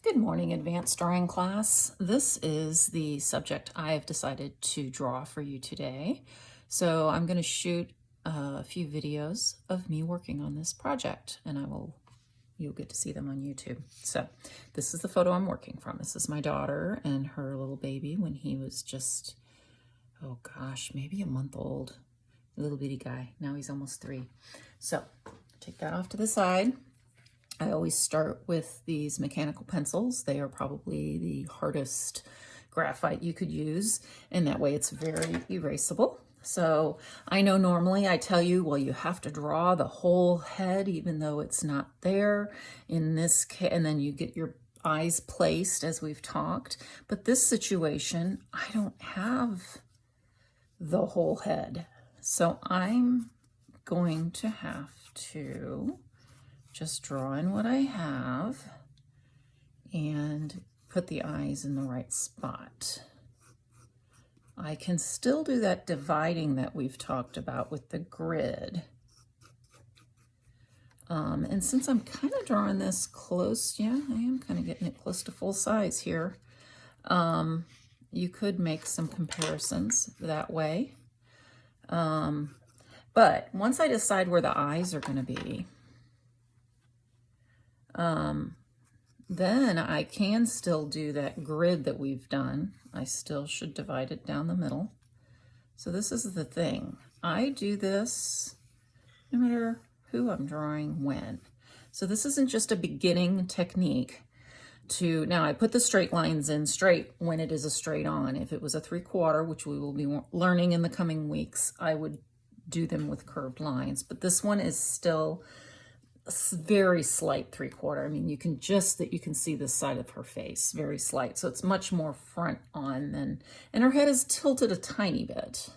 Good morning, advanced drawing class. This is the subject I've decided to draw for you today. So I'm going to shoot a few videos of me working on this project, and you'll get to see them on YouTube. So this is the photo I'm working from. This is my daughter and her little baby when he was just, oh gosh, maybe a month old. A little bitty guy. Now he's almost 3. So take that off to the side. I always start with these mechanical pencils. They are probably the hardest graphite you could use, and that way it's very erasable. So I know normally I tell you, well, you have to draw the whole head even though it's not there in this case, and then you get your eyes placed as we've talked. But this situation, I don't have the whole head. So I'm going to have to just draw in what I have and put the eyes in the right spot. I can still do that dividing that we've talked about with the grid. And since I'm kind of drawing this close, yeah, I am kind of getting it close to full size here. You could make some comparisons that way. But once I decide where the eyes are going to be, then I can still do that grid that we've done. I still should divide it down the middle. So this is the thing. I do this no matter who I'm drawing when. So this isn't just a beginning technique to, now I put the straight lines in straight when it is a straight on. If it was a 3/4, which we will be learning in the coming weeks, I would do them with curved lines. But this one is still very slight 3/4. I mean, you can see the side of her face, very slight. So it's much more front on than, and her head is tilted a tiny bit.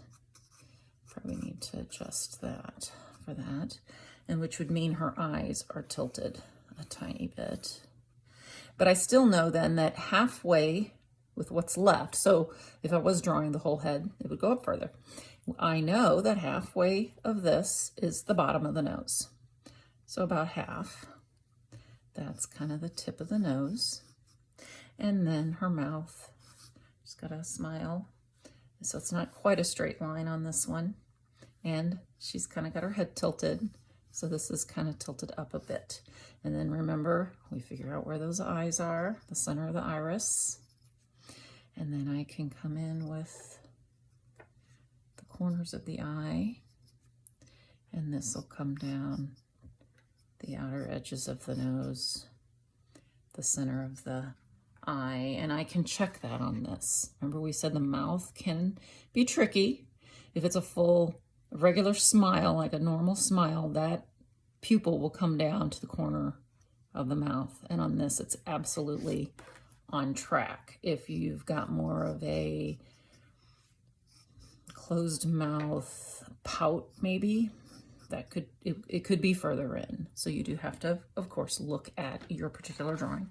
Probably need to adjust that for that, and which would mean her eyes are tilted a tiny bit. But I still know then that halfway with what's left, so if I was drawing the whole head, it would go up further. I know that halfway of this is the bottom of the nose. So about half, that's kind of the tip of the nose. And then her mouth, she's got a smile. So it's not quite a straight line on this one. And she's kind of got her head tilted. So this is kind of tilted up a bit. And then remember, we figure out where those eyes are, the center of the iris. And then I can come in with the corners of the eye. And this will come down the outer edges of the nose, the center of the eye, and I can check that on this. Remember we said the mouth can be tricky. If it's a full regular smile, like a normal smile, that pupil will come down to the corner of the mouth, and on this it's absolutely on track. If you've got more of a closed mouth pout maybe, that could, it could be further in. So you do have to, of course, look at your particular drawing.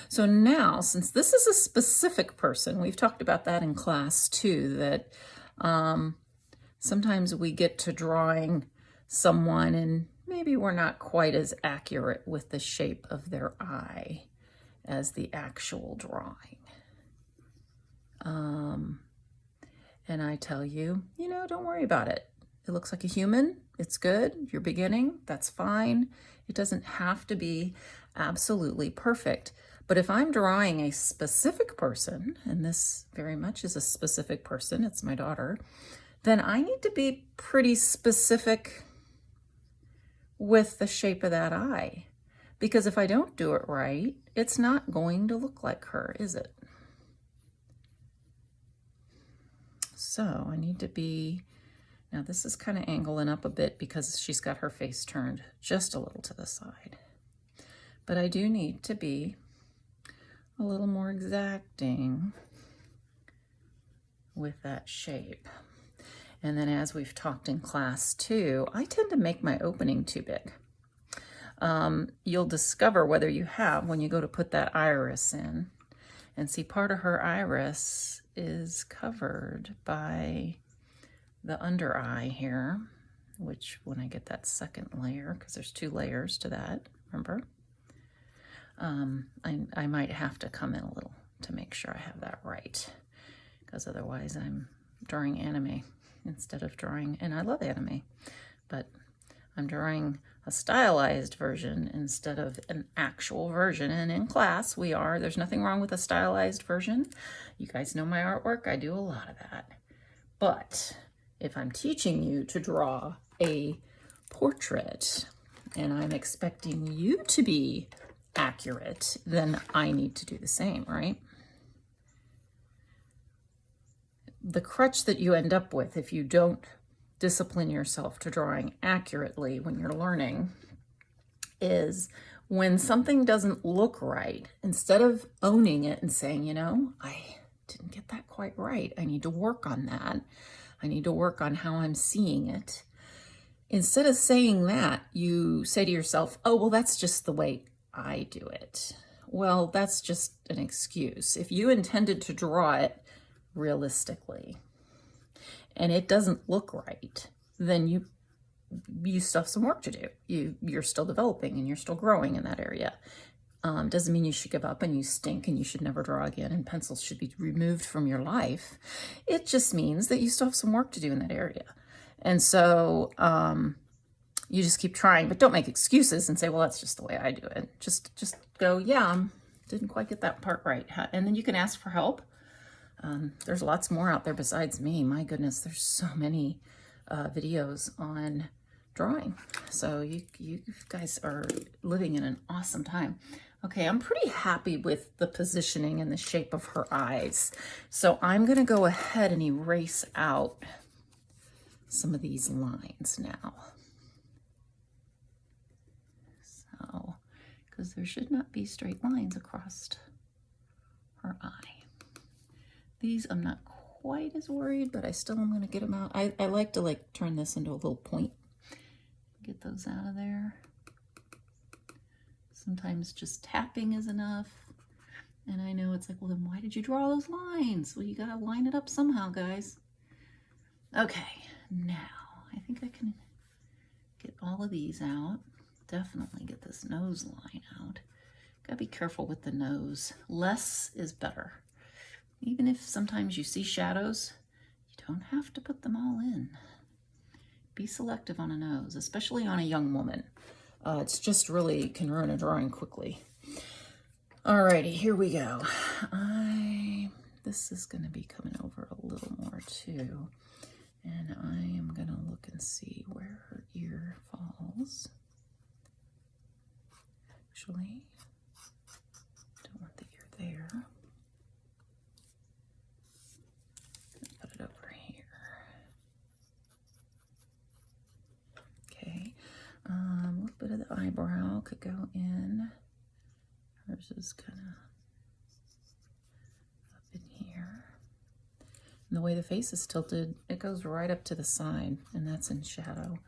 So now, since this is a specific person, we've talked about that in class too, that sometimes we get to drawing someone and maybe we're not quite as accurate with the shape of their eye as the actual drawing. And I tell you, don't worry about it. It looks like a human. It's good. You're beginning. That's fine. It doesn't have to be absolutely perfect. But if I'm drawing a specific person, and this very much is a specific person, it's my daughter, then I need to be pretty specific with the shape of that eye. Because if I don't do it right, it's not going to look like her, is it? So I need to be, now this is kind of angling up a bit because she's got her face turned just a little to the side. But I do need to be a little more exacting with that shape. And then as we've talked in class too, I tend to make my opening too big. You'll discover whether you have when you go to put that iris in. And see, part of her iris is covered by the under eye here, which when I get that second layer, because there's 2 layers to that, remember? I might have to come in a little to make sure I have that right, because otherwise I'm drawing anime instead of drawing, and I love anime, but I'm drawing a stylized version instead of an actual version. And in class there's nothing wrong with a stylized version. You guys know my artwork, I do a lot of that. But if I'm teaching you to draw a portrait and I'm expecting you to be accurate, then I need to do the same, right? The crutch that you end up with if you don't discipline yourself to drawing accurately when you're learning is when something doesn't look right, instead of owning it and saying, you know, I didn't get that quite right, I need to work on that, I need to work on how I'm seeing it. Instead of saying that, you say to yourself, oh, well, that's just the way I do it. Well, that's just an excuse. If you intended to draw it realistically and it doesn't look right, then you still have some work to do. You're still developing and you're still growing in that area. Doesn't mean you should give up and you stink and you should never draw again and pencils should be removed from your life. It just means that you still have some work to do in that area. And so you just keep trying, but don't make excuses and say, well, that's just the way I do it. Just go, yeah, didn't quite get that part right. And then you can ask for help. There's lots more out there besides me. My goodness, there's so many videos on drawing. So you guys are living in an awesome time. Okay, I'm pretty happy with the positioning and the shape of her eyes. So I'm gonna go ahead and erase out some of these lines now. So, because there should not be straight lines across her eye. These I'm not quite as worried, but I still am going to get them out. I like to turn this into a little point. Get those out of there. Sometimes just tapping is enough. And I know it's like, well, then why did you draw those lines? Well, you got to line it up somehow, guys. Okay, now I think I can get all of these out. Definitely get this nose line out. Got to be careful with the nose. Less is better. Even if sometimes you see shadows, you don't have to put them all in. Be selective on a nose, especially on a young woman. It's just really can ruin a drawing quickly. Alrighty, here we go. This is going to be coming over a little more too. And I am going to look and see where her ear falls. Actually, don't want the ear there. A little bit of the eyebrow could go in. Hers is kind of up in here. And the way the face is tilted, it goes right up to the side, and that's in shadow.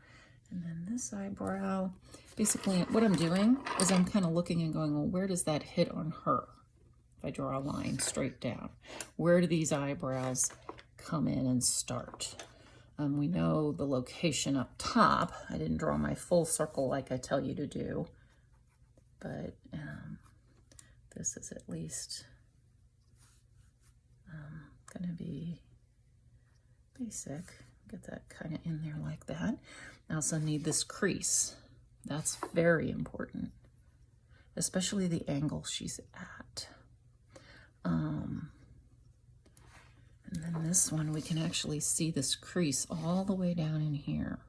And then this eyebrow, basically what I'm doing is I'm kind of looking and going, well, where does that hit on her? If I draw a line straight down, where do these eyebrows come in and start? We know the location up top. I didn't draw my full circle like I tell you to do, but this is at least going to be basic. Get that kind of in there like that. I also need this crease. That's very important, especially the angle she's at. And then this one, we can actually see this crease all the way down in here.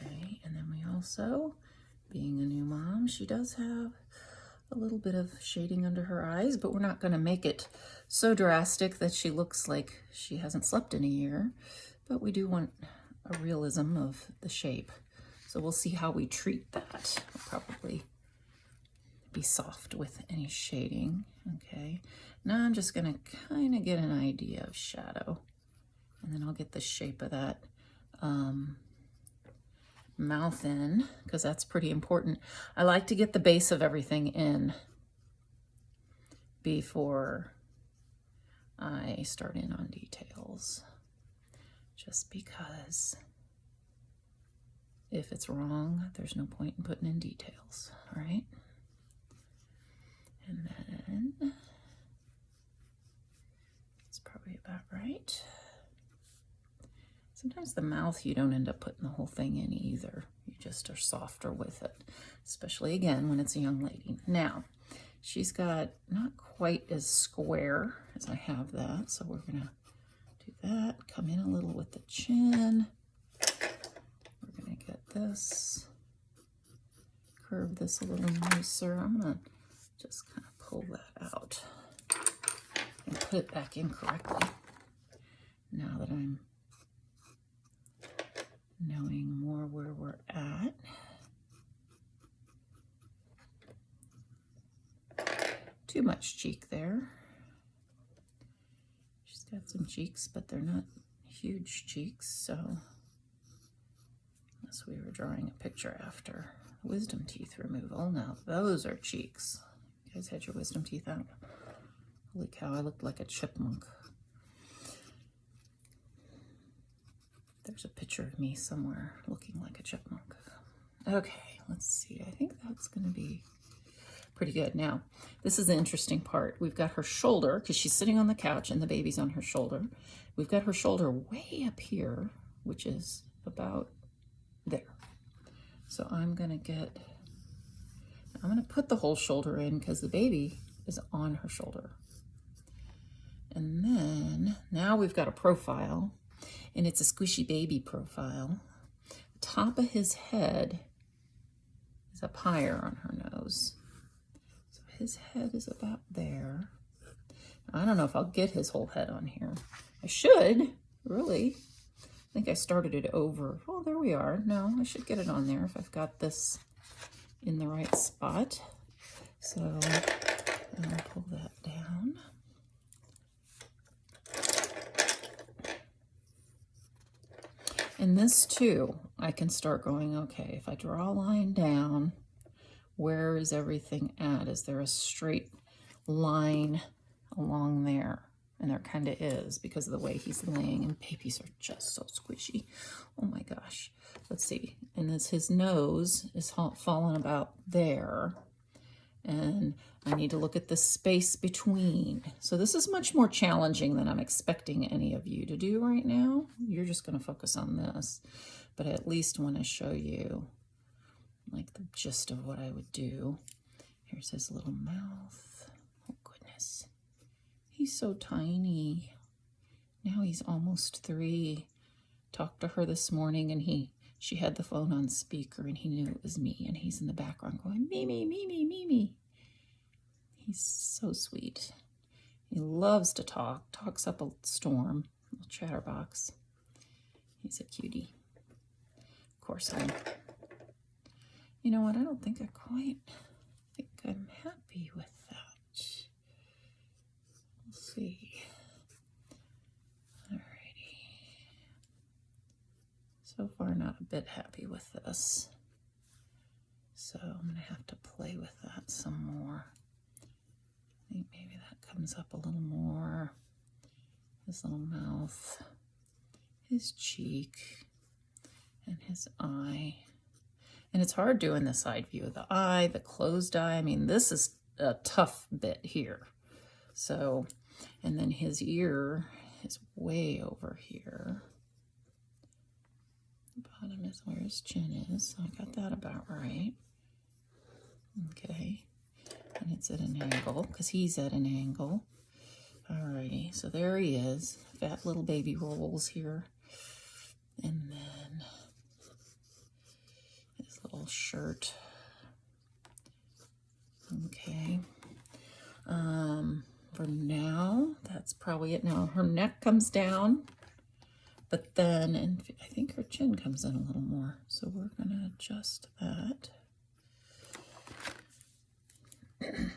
Okay, and then we also, being a new mom, she does have a little bit of shading under her eyes, but we're not going to make it so drastic that she looks like she hasn't slept in a year. But we do want a realism of the shape. So we'll see how we treat that. We'll probably be soft with any shading. Okay, now I'm just gonna kind of get an idea of shadow, and then I'll get the shape of that mouth in, because that's pretty important. I like to get the base of everything in before I start in on details. just because if it's wrong, there's no point in putting in details, all right? And then it's probably about right. Sometimes the mouth, you don't end up putting the whole thing in either. You just are softer with it, especially again when it's a young lady. Now, she's got not quite as square as I have that, so we're gonna do that. Come in a little with the chin. We're gonna get this, curve this a little nicer. I'm gonna just kind of pull that out and put it back in correctly. Now that I'm knowing more where we're at. Too much cheek there. She's got some cheeks, but they're not huge cheeks, so unless we were drawing a picture after wisdom teeth removal. Now those are cheeks. You guys had your wisdom teeth out. Holy cow, I looked like a chipmunk. There's a picture of me somewhere looking like a chipmunk. Okay, let's see. I think that's going to be pretty good. Now, this is the interesting part. We've got her shoulder, because she's sitting on the couch and the baby's on her shoulder. We've got her shoulder way up here, which is about there. So I'm going to put the whole shoulder in because the baby is on her shoulder. And then, now we've got a profile. And it's a squishy baby profile. The top of his head is up higher on her nose. So his head is about there. I don't know if I'll get his whole head on here. I should, really. I think I started it over. Oh, there we are. No, I should get it on there if I've got this in the right spot. So I'll pull that down. And this too, I can start going, okay, if I draw a line down, where is everything at? Is there a straight line along there? And there kind of is because of the way he's laying, and babies are just so squishy. Oh my gosh. Let's see. And his nose is falling about there. And I need to look at the space between. So this is much more challenging than I'm expecting any of you to do right now. You're just going to focus on this. But I at least want to show you like the gist of what I would do. Here's his little mouth. Oh goodness. He's so tiny. Now he's almost 3. Talked to her this morning and she had the phone on speaker and he knew it was me, and he's in the background going, Mimi, Mimi, Mimi. He's so sweet. He loves to talk, talks up a storm, little chatterbox. He's a cutie. Of course, you know what, I don't think I'm happy with that. We'll see. So far, not a bit happy with this. So I'm going to have to play with that some more. I think maybe that comes up a little more. His little mouth, his cheek, and his eye. And it's hard doing the side view of the eye, the closed eye. I mean, this is a tough bit here. So, and then his ear is way over here. Bottom is where his chin is, so I got that about right. Okay, and it's at an angle, because he's at an angle. Alrighty, so there he is. Fat little baby rolls here. And then his little shirt. Okay. For now, that's probably it. Now her neck comes down. But then, and I think her chin comes in a little more. So we're going to adjust that. And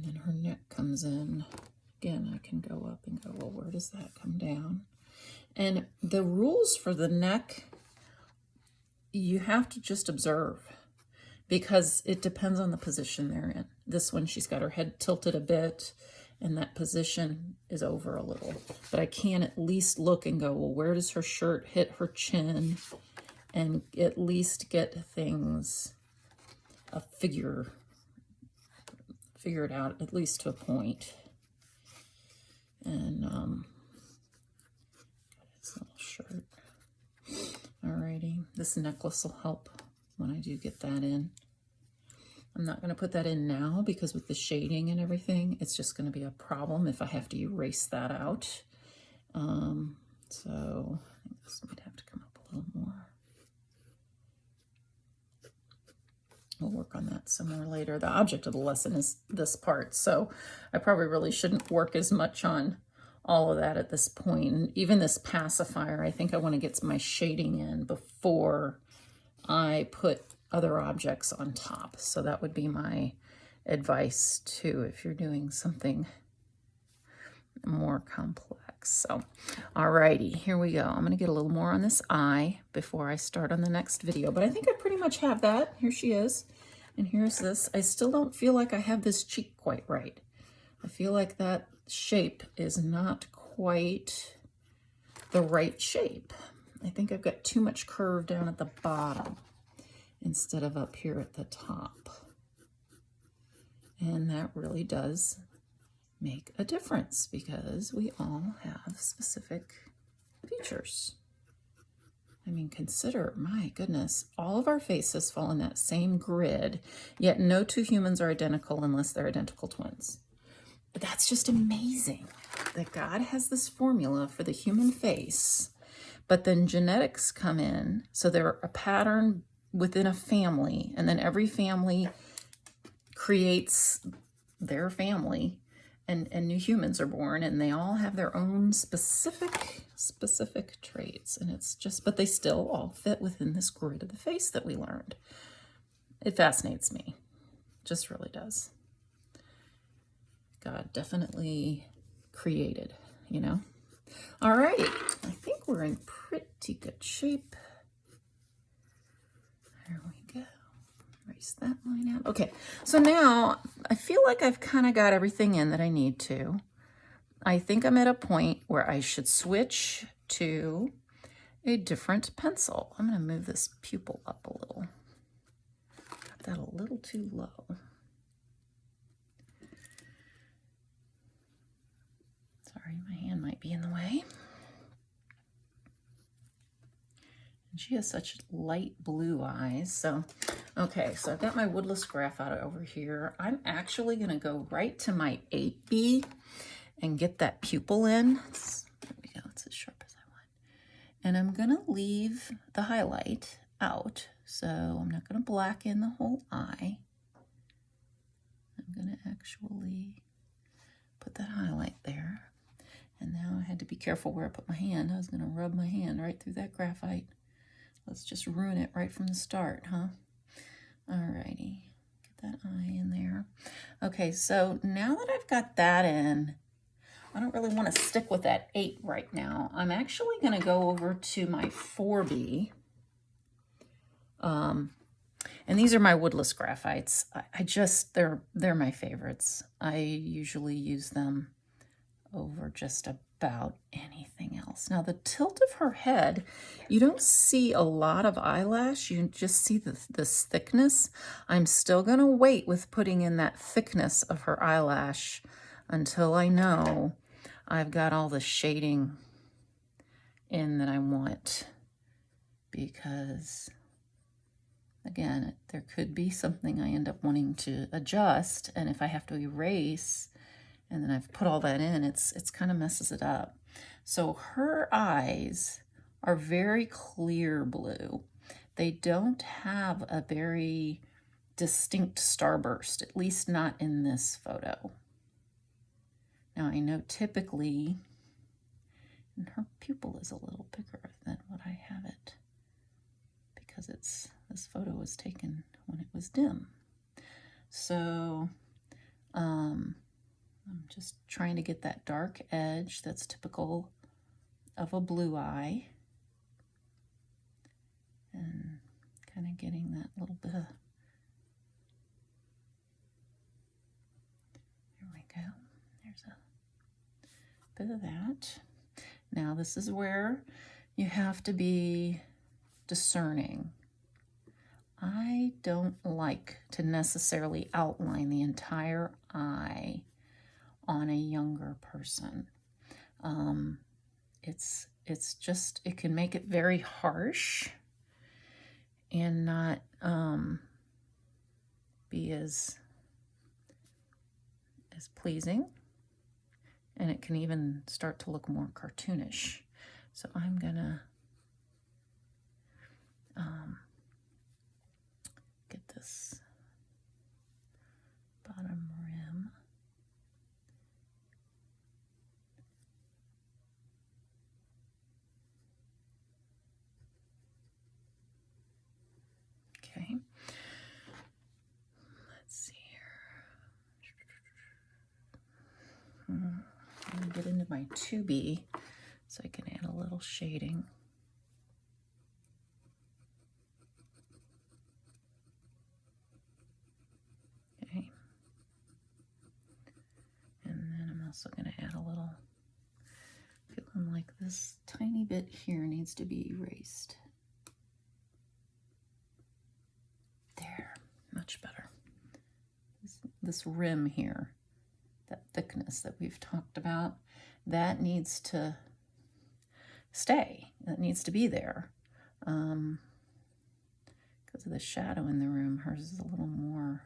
then her neck comes in. Again, I can go up and go, well, where does that come down? And the rules for the neck, you have to just observe. because it depends on the position they're in. This one, she's got her head tilted a bit, and that position is over a little. But I can at least look and go, well, where does her shirt hit her chin? And at least get things figure it out, at least to a point. And this little shirt. Alrighty, this necklace will help when I do get that in. I'm not going to put that in now because with the shading and everything, it's just going to be a problem if I have to erase that out. So I think this might have to come up a little more. We'll work on that some more later. The object of the lesson is this part, so I probably really shouldn't work as much on all of that at this point. And even this pacifier, I think I want to get my shading in before I put other objects on top. So that would be my advice too, if you're doing something more complex. So, alrighty, here we go. I'm going to get a little more on this eye before I start on the next video, but I think I pretty much have that. Here she is, and here's this. I still don't feel like I have this cheek quite right. I feel like that shape is not quite the right shape. I think I've got too much curve down at the bottom instead of up here at the top. And that really does make a difference because we all have specific features. I mean, consider, my goodness, all of our faces fall in that same grid, yet no two humans are identical unless they're identical twins. That's just amazing that God has this formula for the human face, but then genetics come in, so they're a pattern within a family, and then every family creates their family, and new humans are born, and they all have their own specific traits, and it's just, but they still all fit within this grid of the face that we learned. It fascinates me, just really does. God definitely created, you know. All right, I think we're in pretty good shape. There we go. Erase that line out. Okay, so now I feel like I've kind of got everything in that I need to. I think I'm at a point where I should switch to a different pencil. I'm going to move this pupil up a little. Got that a little too low. Sorry, my hand might be in the way. And she has such light blue eyes. So, okay, so I've got my woodless graphite over here. I'm actually going to go right to my 8B and get that pupil in. There we go, it's as sharp as I want. And I'm going to leave the highlight out. So I'm not going to blacken the whole eye. I'm going to actually put that highlight there. And now I had to be careful where I put my hand. I was going to rub my hand right through that graphite. Let's just ruin it right from the start, huh? Alrighty, get that eye in there. Okay, so now that I've got that in, I don't really want to stick with that 8 right now. I'm actually going to go over to my 4B. And these are my woodless graphites. I just, they're my favorites. I usually use them over just about anything else. Now the tilt of her head, you don't see a lot of eyelash, you just see this thickness. I'm still going to wait with putting in that thickness of her eyelash until I know I've got all the shading in that I want, because again, there could be something I end up wanting to adjust, and if I have to erase and then I've put all that in, it's kind of messes it up. So her eyes are very clear blue. They don't have a very distinct starburst, at least not in this photo. Now I know typically, and her pupil is a little bigger than what I have it, because this photo was taken when it was dim. So, I'm just trying to get that dark edge that's typical of a blue eye, and kind of getting that little bit of there's a bit of that. Now this is where you have to be discerning. I don't like to necessarily outline the entire eye on a younger person. It's just, it can make it very harsh and not be as pleasing, and it can even start to look more cartoonish. So I'm gonna get this bottom rim. Okay. Let's see here. I'm gonna get into my 2B so I can add a little shading. Okay. And then I'm also going to add a little, feeling like this tiny bit here needs to be erased. There, much better. This rim here, that thickness that we've talked about, that needs to stay. That needs to be there. Because of the shadow in the room, hers is a little more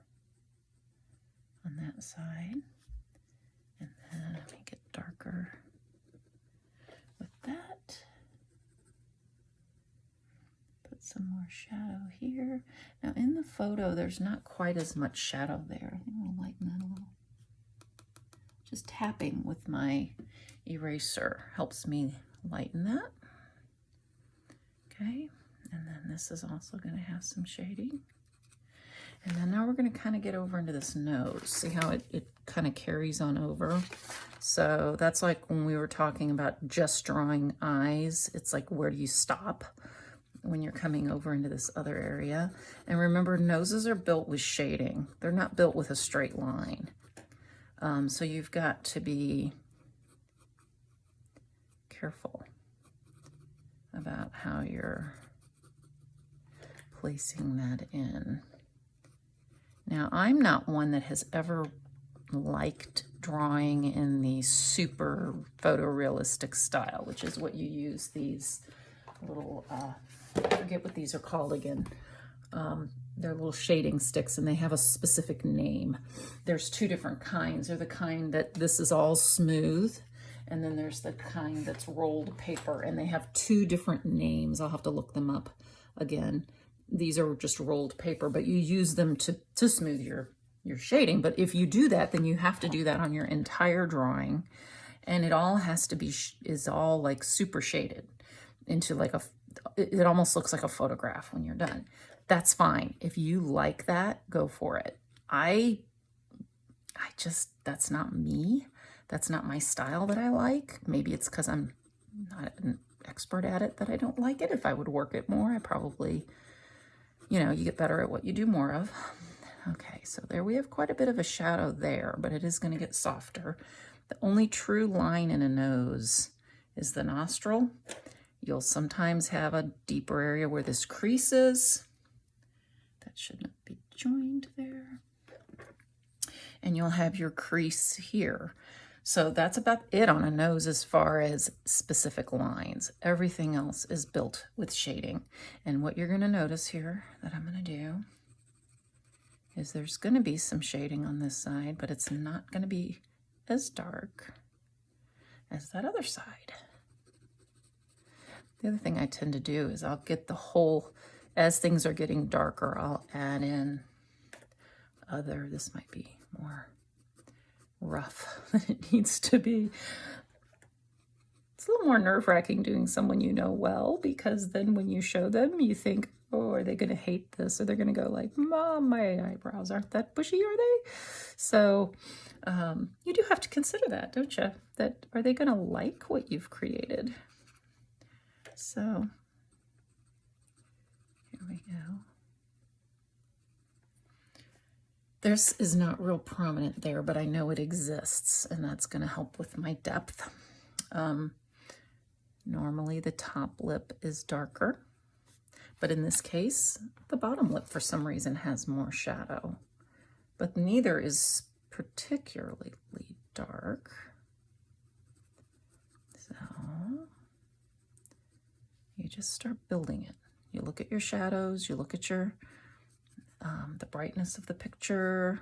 on that side. And then make it darker with that. Put some more shadow here. Now in the photo, there's not quite as much shadow there. I think I'll lighten that a little. Just tapping with my eraser helps me lighten that. Okay, and then this is also going to have some shading. And then now we're going to kind of get over into this nose. See how it kind of carries on over? So that's like when we were talking about just drawing eyes. It's like, where do you stop when you're coming over into this other area? And remember, noses are built with shading. They're not built with a straight line. So you've got to be careful about how you're placing that in. Now, I'm not one that has ever liked drawing in the super photorealistic style, which is what you use these little, I forget what these are called again. They're little shading sticks, and they have a specific name. There's two different kinds. They're the kind that this is all smooth, and then there's the kind that's rolled paper, and they have two different names. I'll have to look them up again. These are just rolled paper, but you use them to smooth your shading. But if you do that, then you have to do that on your entire drawing, and it all has to be, is all like super shaded into like it almost looks like a photograph when you're done. That's fine. If you like that, go for it. I just, that's not me. That's not my style that I like. Maybe it's because I'm not an expert at it that I don't like it. If I would work it more, I probably, you know, you get better at what you do more of. Okay, so there we have quite a bit of a shadow there, but it is going to get softer. The only true line in a nose is the nostril. You'll sometimes have a deeper area where this crease is. That shouldn't be joined there. And you'll have your crease here. So that's about it on a nose as far as specific lines. Everything else is built with shading. And what you're going to notice here that I'm going to do is there's going to be some shading on this side, but it's not going to be as dark as that other side. The other thing I tend to do is I'll get the whole, as things are getting darker, I'll add in other, this might be more rough than it needs to be. It's a little more nerve-wracking doing someone you know well, because then when you show them, you think, oh, are they going to hate this? Or they're going to go like, Mom, my eyebrows aren't that bushy, are they? So you do have to consider that, don't you? That, are they going to like what you've created? So here we go. This is not real prominent there, but I know it exists, and that's going to help with my depth. Normally the top lip is darker, but in this case, the bottom lip for some reason has more shadow, but neither is particularly dark. So you just start building it. You look at your shadows, you look at your the brightness of the picture,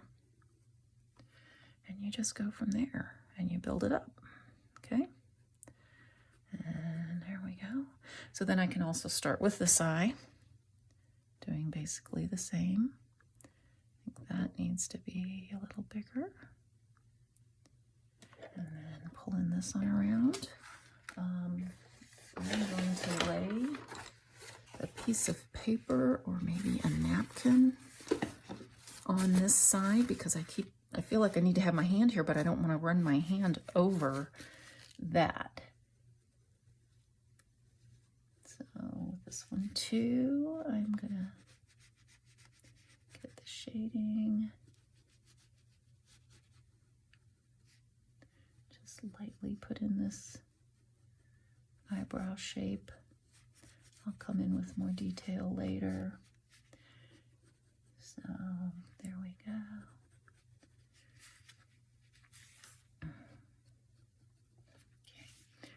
and you just go from there and you build it up. Okay, and there we go. So then I can also start with this eye, doing basically the same. I think that needs to be a little bigger, and then pulling this one around. I'm going to lay a piece of paper or maybe a napkin on this side because I feel like I need to have my hand here, but I don't want to run my hand over that. So this one too, I'm gonna get the shading. Just lightly put in this eyebrow shape. I'll come in with more detail later. So there we go. Okay, there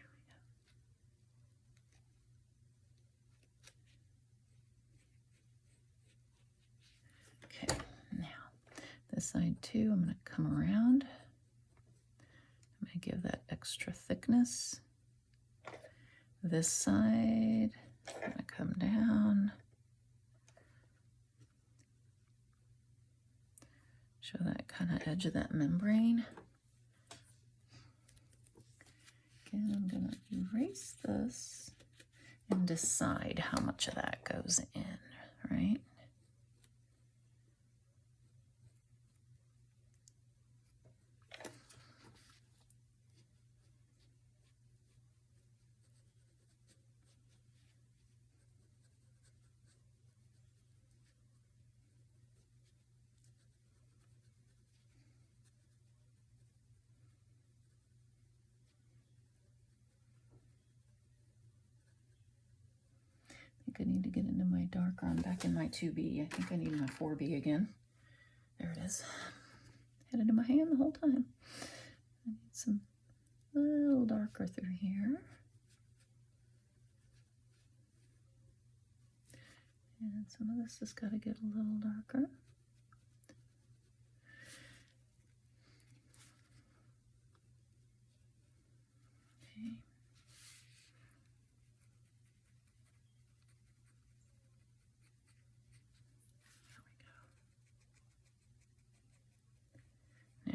we go. Okay, now this side too, I'm going to come around. I'm going to give that extra thickness. This side, I'm going to come down. Show that kind of edge of that membrane. Again, I'm going to erase this and decide how much of that goes in, right? I need to get into my darker. I'm back in my 2B. I think I need my 4B again. There it is. Had it in my hand the whole time. I need some a little darker through here. And some of this has got to get a little darker. Okay.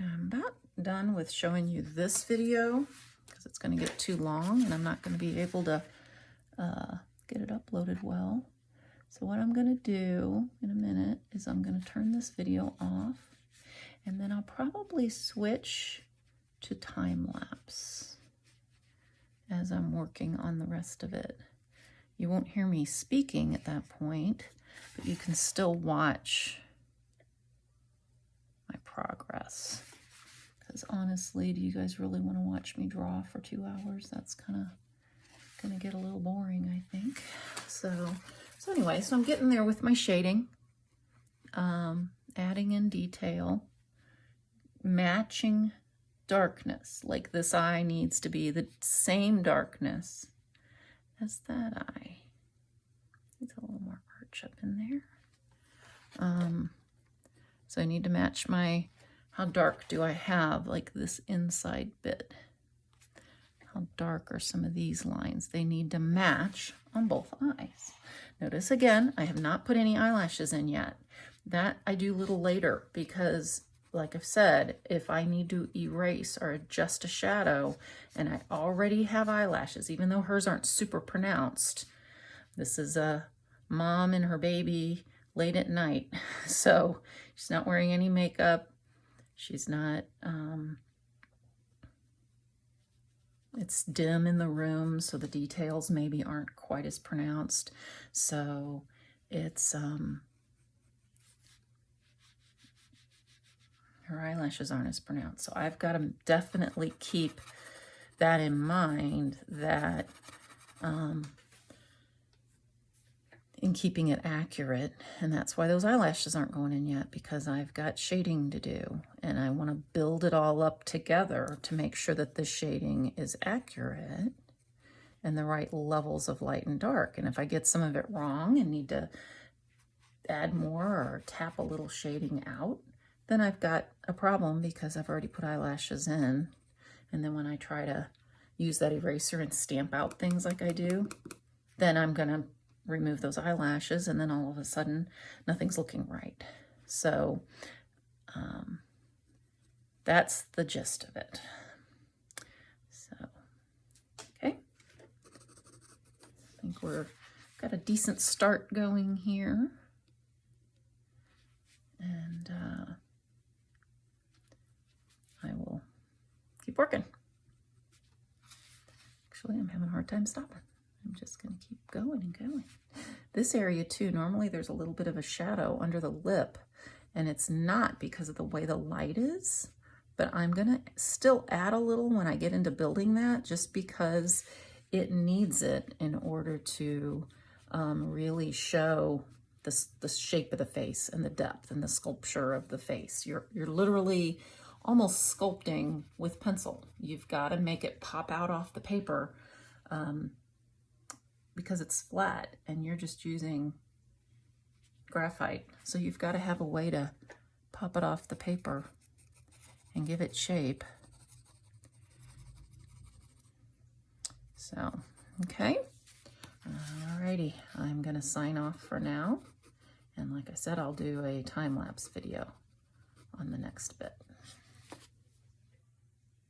I'm about done with showing you this video because it's going to get too long and I'm not going to be able to get it uploaded well. So what I'm going to do in a minute is I'm going to turn this video off and then I'll probably switch to time lapse as I'm working on the rest of it. You won't hear me speaking at that point, but you can still watch my progress. Because honestly, do you guys really want to watch me draw for 2 hours? That's kind of going to get a little boring, I think. So anyway, so I'm getting there with my shading, adding in detail, matching darkness. Like this eye needs to be the same darkness as that eye. Needs a little more arch up in there. So I need to match my, how dark do I have, like this inside bit? How dark are some of these lines? They need to match on both eyes. Notice again, I have not put any eyelashes in yet. That I do a little later because, like I've said, if I need to erase or adjust a shadow and I already have eyelashes, even though hers aren't super pronounced, this is a mom and her baby late at night. So she's not wearing any makeup. She's not, it's dim in the room, so the details maybe aren't quite as pronounced. So it's, her eyelashes aren't as pronounced. So I've got to definitely keep that in mind, that in keeping it accurate. And that's why those eyelashes aren't going in yet, because I've got shading to do. And I want to build it all up together to make sure that the shading is accurate and the right levels of light and dark. And if I get some of it wrong and need to add more or tap a little shading out, then I've got a problem, because I've already put eyelashes in. And then when I try to use that eraser and stamp out things like I do, then I'm going to remove those eyelashes, and then all of a sudden nothing's looking right. So that's the gist of it. So, okay. I think we're got a decent start going here. And I will keep working. Actually, I'm having a hard time stopping. I'm just going to keep going and going. This area too, normally there's a little bit of a shadow under the lip, and it's not because of the way the light is, but I'm going to still add a little when I get into building that, just because it needs it in order to really show the shape of the face and the depth and the sculpture of the face. You're literally almost sculpting with pencil. You've got to make it pop out off the paper, because it's flat and you're just using graphite. So you've got to have a way to pop it off the paper and give it shape. So, okay. Alrighty, I'm gonna sign off for now. And like I said, I'll do a time-lapse video on the next bit.